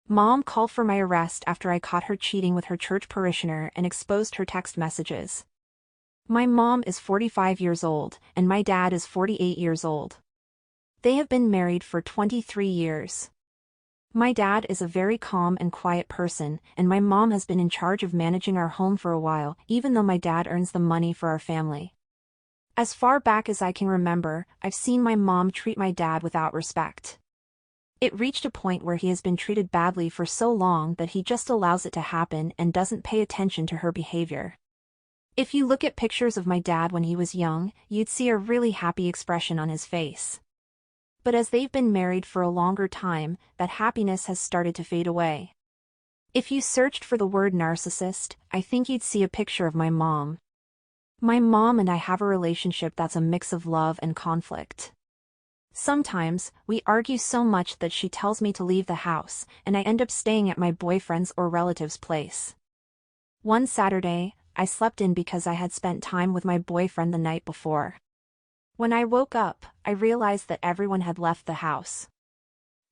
Mom called for my arrest after I caught her cheating with her church parishioner and exposed her text messages. My mom is 45 years old, and my dad is 48 years old. They have been married for 23 years. My dad is a very calm and quiet person, and my mom has been in charge of managing our home for a while, even though my dad earns the money for our family. As far back as I can remember, I've seen my mom treat my dad without respect. It reached a point where he has been treated badly for so long that he just allows it to happen and doesn't pay attention to her behavior. If you look at pictures of my dad when he was young, you'd see a really happy expression on his face. But as they've been married for a longer time, that happiness has started to fade away. If you searched for the word narcissist, I think you'd see a picture of my mom. My mom and I have a relationship that's a mix of love and conflict. Sometimes, we argue so much that she tells me to leave the house, and I end up staying at my boyfriend's or relative's place. One Saturday, I slept in because I had spent time with my boyfriend the night before. When I woke up, I realized that everyone had left the house.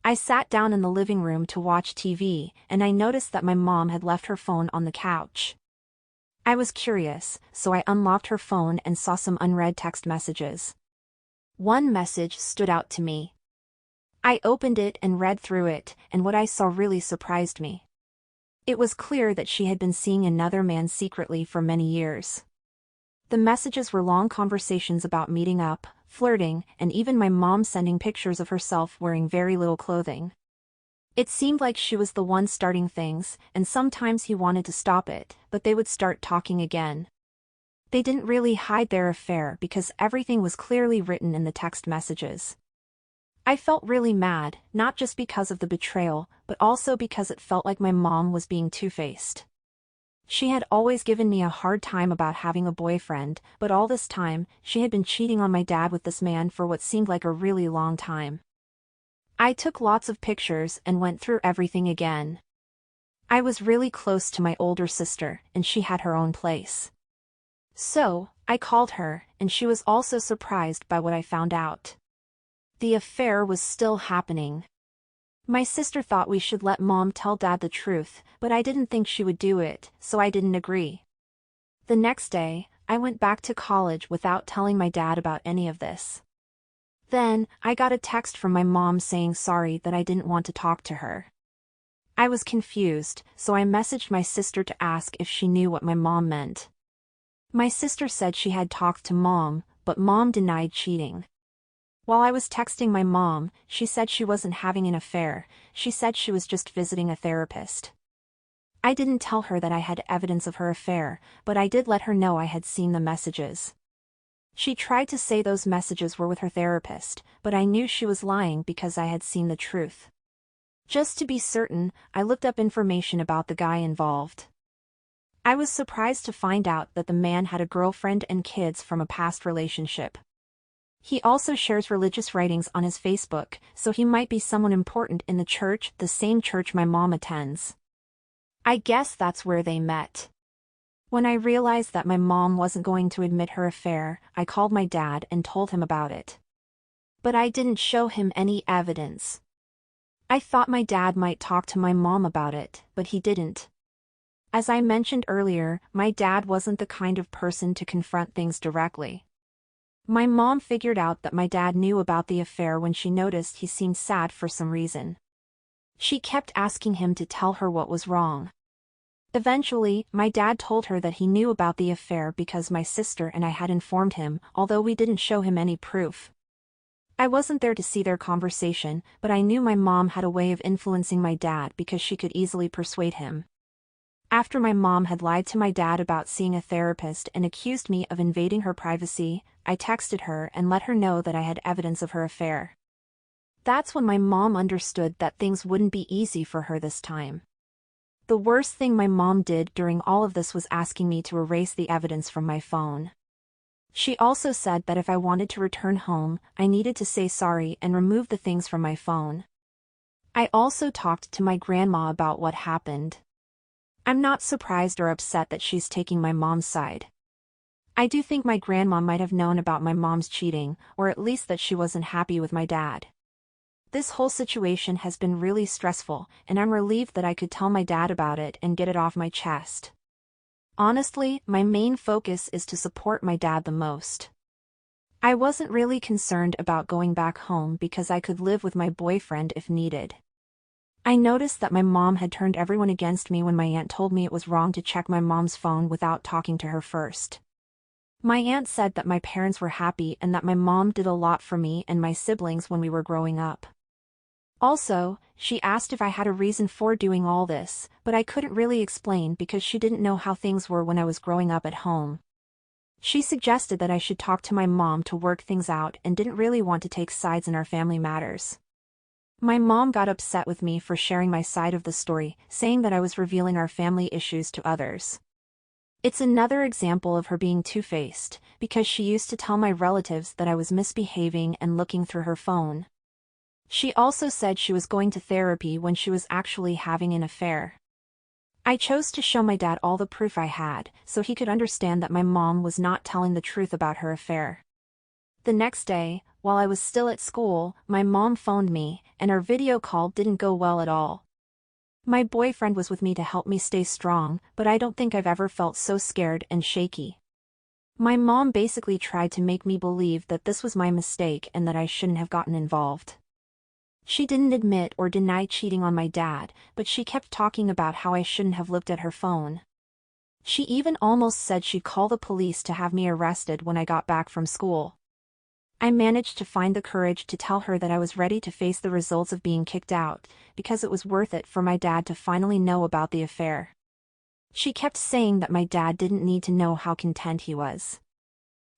I sat down in the living room to watch TV, and I noticed that my mom had left her phone on the couch. I was curious, so I unlocked her phone and saw some unread text messages. One message stood out to me. I opened it and read through it, and what I saw really surprised me. It was clear that she had been seeing another man secretly for many years. The messages were long conversations about meeting up, flirting, and even my mom sending pictures of herself wearing very little clothing. It seemed like she was the one starting things, and sometimes he wanted to stop it, but they would start talking again. They didn't really hide their affair because everything was clearly written in the text messages. I felt really mad, not just because of the betrayal, but also because it felt like my mom was being two-faced. She had always given me a hard time about having a boyfriend, but all this time, she had been cheating on my dad with this man for what seemed like a really long time. I took lots of pictures and went through everything again. I was really close to my older sister, and she had her own place. So, I called her, and she was also surprised by what I found out. The affair was still happening. My sister thought we should let Mom tell Dad the truth, but I didn't think she would do it, so I didn't agree. The next day, I went back to college without telling my dad about any of this. Then, I got a text from my mom saying sorry that I didn't want to talk to her. I was confused, so I messaged my sister to ask if she knew what my mom meant. My sister said she had talked to Mom, but Mom denied cheating. While I was texting my mom, she said she wasn't having an affair, she said she was just visiting a therapist. I didn't tell her that I had evidence of her affair, but I did let her know I had seen the messages. She tried to say those messages were with her therapist, but I knew she was lying because I had seen the truth. Just to be certain, I looked up information about the guy involved. I was surprised to find out that the man had a girlfriend and kids from a past relationship. He also shares religious writings on his Facebook, so he might be someone important in the same church my mom attends. I guess that's where they met. When I realized that my mom wasn't going to admit her affair, I called my dad and told him about it. But I didn't show him any evidence. I thought my dad might talk to my mom about it, but he didn't. As I mentioned earlier, my dad wasn't the kind of person to confront things directly. My mom figured out that my dad knew about the affair when she noticed he seemed sad for some reason. She kept asking him to tell her what was wrong. Eventually, my dad told her that he knew about the affair because my sister and I had informed him, although we didn't show him any proof. I wasn't there to see their conversation, but I knew my mom had a way of influencing my dad because she could easily persuade him. After my mom had lied to my dad about seeing a therapist and accused me of invading her privacy, I texted her and let her know that I had evidence of her affair. That's when my mom understood that things wouldn't be easy for her this time. The worst thing my mom did during all of this was asking me to erase the evidence from my phone. She also said that if I wanted to return home, I needed to say sorry and remove the things from my phone. I also talked to my grandma about what happened. I'm not surprised or upset that she's taking my mom's side. I do think my grandma might have known about my mom's cheating, or at least that she wasn't happy with my dad. This whole situation has been really stressful, and I'm relieved that I could tell my dad about it and get it off my chest. Honestly, my main focus is to support my dad the most. I wasn't really concerned about going back home because I could live with my boyfriend if needed. I noticed that my mom had turned everyone against me when my aunt told me it was wrong to check my mom's phone without talking to her first. My aunt said that my parents were happy and that my mom did a lot for me and my siblings when we were growing up. Also, she asked if I had a reason for doing all this, but I couldn't really explain because she didn't know how things were when I was growing up at home. She suggested that I should talk to my mom to work things out and didn't really want to take sides in our family matters. My mom got upset with me for sharing my side of the story, saying that I was revealing our family issues to others. It's another example of her being two-faced, because she used to tell my relatives that I was misbehaving and looking through her phone. She also said she was going to therapy when she was actually having an affair. I chose to show my dad all the proof I had, so he could understand that my mom was not telling the truth about her affair. The next day, while I was still at school, my mom phoned me, and our video call didn't go well at all. My boyfriend was with me to help me stay strong, but I don't think I've ever felt so scared and shaky. My mom basically tried to make me believe that this was my mistake and that I shouldn't have gotten involved. She didn't admit or deny cheating on my dad, but she kept talking about how I shouldn't have looked at her phone. She even almost said she'd call the police to have me arrested when I got back from school. I managed to find the courage to tell her that I was ready to face the results of being kicked out, because it was worth it for my dad to finally know about the affair. She kept saying that my dad didn't need to know how content he was.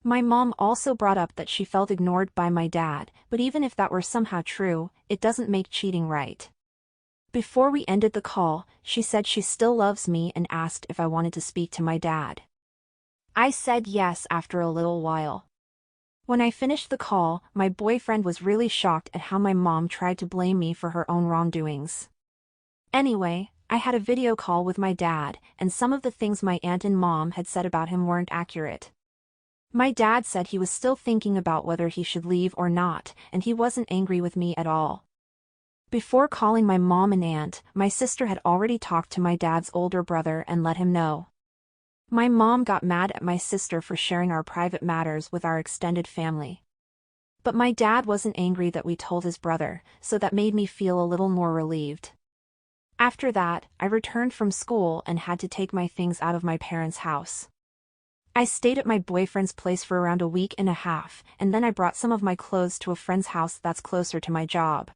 My mom also brought up that she felt ignored by my dad, but even if that were somehow true, it doesn't make cheating right. Before we ended the call, she said she still loves me and asked if I wanted to speak to my dad. I said yes after a little while. When I finished the call, my boyfriend was really shocked at how my mom tried to blame me for her own wrongdoings. Anyway, I had a video call with my dad, and some of the things my aunt and mom had said about him weren't accurate. My dad said he was still thinking about whether he should leave or not, and he wasn't angry with me at all. Before calling my mom and aunt, my sister had already talked to my dad's older brother and let him know. My mom got mad at my sister for sharing our private matters with our extended family. But my dad wasn't angry that we told his brother, so that made me feel a little more relieved. After that, I returned from school and had to take my things out of my parents' house. I stayed at my boyfriend's place for around a week and a half, and then I brought some of my clothes to a friend's house that's closer to my job.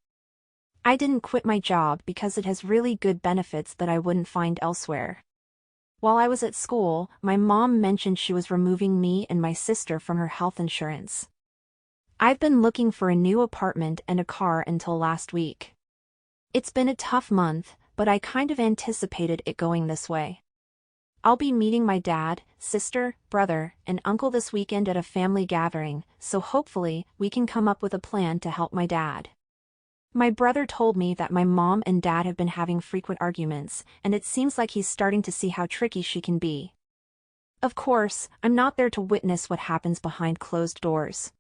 I didn't quit my job because it has really good benefits that I wouldn't find elsewhere. While I was at school, my mom mentioned she was removing me and my sister from her health insurance. I've been looking for a new apartment and a car until last week. It's been a tough month, but I kind of anticipated it going this way. I'll be meeting my dad, sister, brother, and uncle this weekend at a family gathering, so hopefully, we can come up with a plan to help my dad. My brother told me that my mom and dad have been having frequent arguments, and it seems like he's starting to see how tricky she can be. Of course, I'm not there to witness what happens behind closed doors.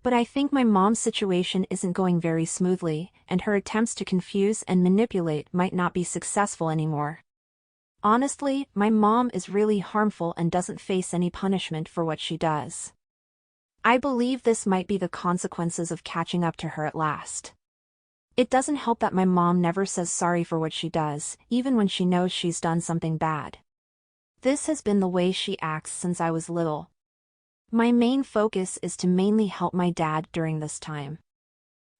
But I think my mom's situation isn't going very smoothly, and her attempts to confuse and manipulate might not be successful anymore. Honestly, my mom is really harmful and doesn't face any punishment for what she does. I believe this might be the consequences of catching up to her at last. It doesn't help that my mom never says sorry for what she does, even when she knows she's done something bad. This has been the way she acts since I was little. My main focus is to mainly help my dad during this time.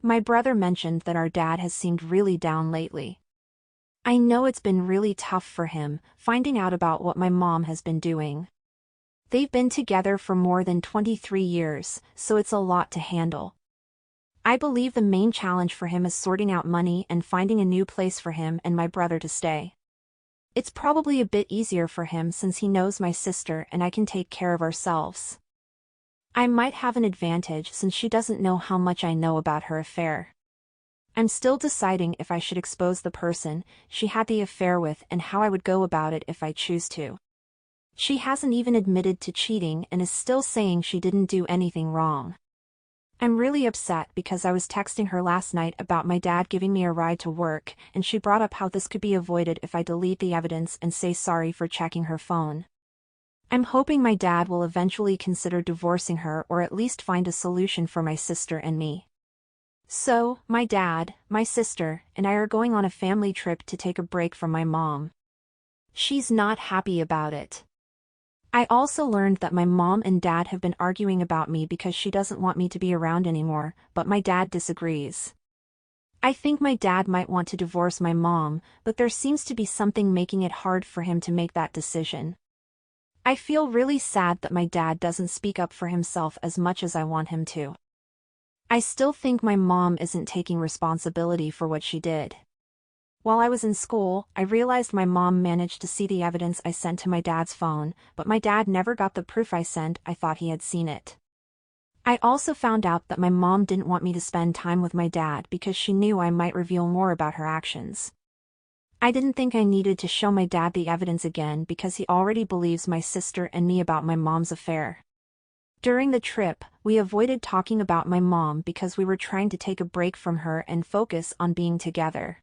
My brother mentioned that our dad has seemed really down lately. I know it's been really tough for him, finding out about what my mom has been doing. They've been together for more than 23 years, so it's a lot to handle. I believe the main challenge for him is sorting out money and finding a new place for him and my brother to stay. It's probably a bit easier for him since he knows my sister and I can take care of ourselves. I might have an advantage since she doesn't know how much I know about her affair. I'm still deciding if I should expose the person she had the affair with and how I would go about it if I choose to. She hasn't even admitted to cheating and is still saying she didn't do anything wrong. I'm really upset because I was texting her last night about my dad giving me a ride to work, and she brought up how this could be avoided if I delete the evidence and say sorry for checking her phone. I'm hoping my dad will eventually consider divorcing her or at least find a solution for my sister and me. So, my dad, my sister, and I are going on a family trip to take a break from my mom. She's not happy about it. I also learned that my mom and dad have been arguing about me because she doesn't want me to be around anymore, but my dad disagrees. I think my dad might want to divorce my mom, but there seems to be something making it hard for him to make that decision. I feel really sad that my dad doesn't speak up for himself as much as I want him to. I still think my mom isn't taking responsibility for what she did. While I was in school, I realized my mom managed to see the evidence I sent to my dad's phone, but my dad never got the proof I sent. I thought he had seen it. I also found out that my mom didn't want me to spend time with my dad because she knew I might reveal more about her actions. I didn't think I needed to show my dad the evidence again because he already believes my sister and me about my mom's affair. During the trip, we avoided talking about my mom because we were trying to take a break from her and focus on being together.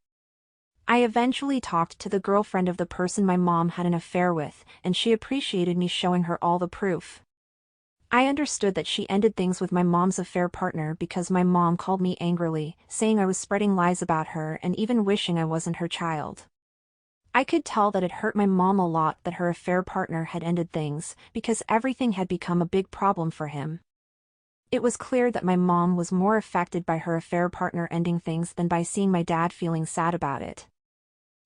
I eventually talked to the girlfriend of the person my mom had an affair with, and she appreciated me showing her all the proof. I understood that she ended things with my mom's affair partner because my mom called me angrily, saying I was spreading lies about her and even wishing I wasn't her child. I could tell that it hurt my mom a lot that her affair partner had ended things, because everything had become a big problem for him. It was clear that my mom was more affected by her affair partner ending things than by seeing my dad feeling sad about it.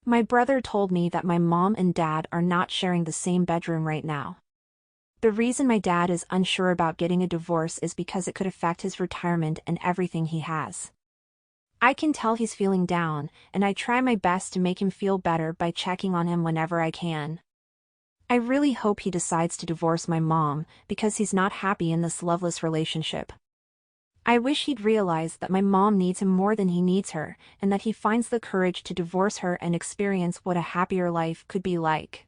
My brother told me that my mom and dad are not sharing the same bedroom right now. The reason my dad is unsure about getting a divorce is because it could affect his retirement and everything he has. I can tell he's feeling down, and I try my best to make him feel better by checking on him whenever I can. I really hope he decides to divorce my mom, because he's not happy in this loveless relationship. I wish he'd realize that my mom needs him more than he needs her, and that he finds the courage to divorce her and experience what a happier life could be like.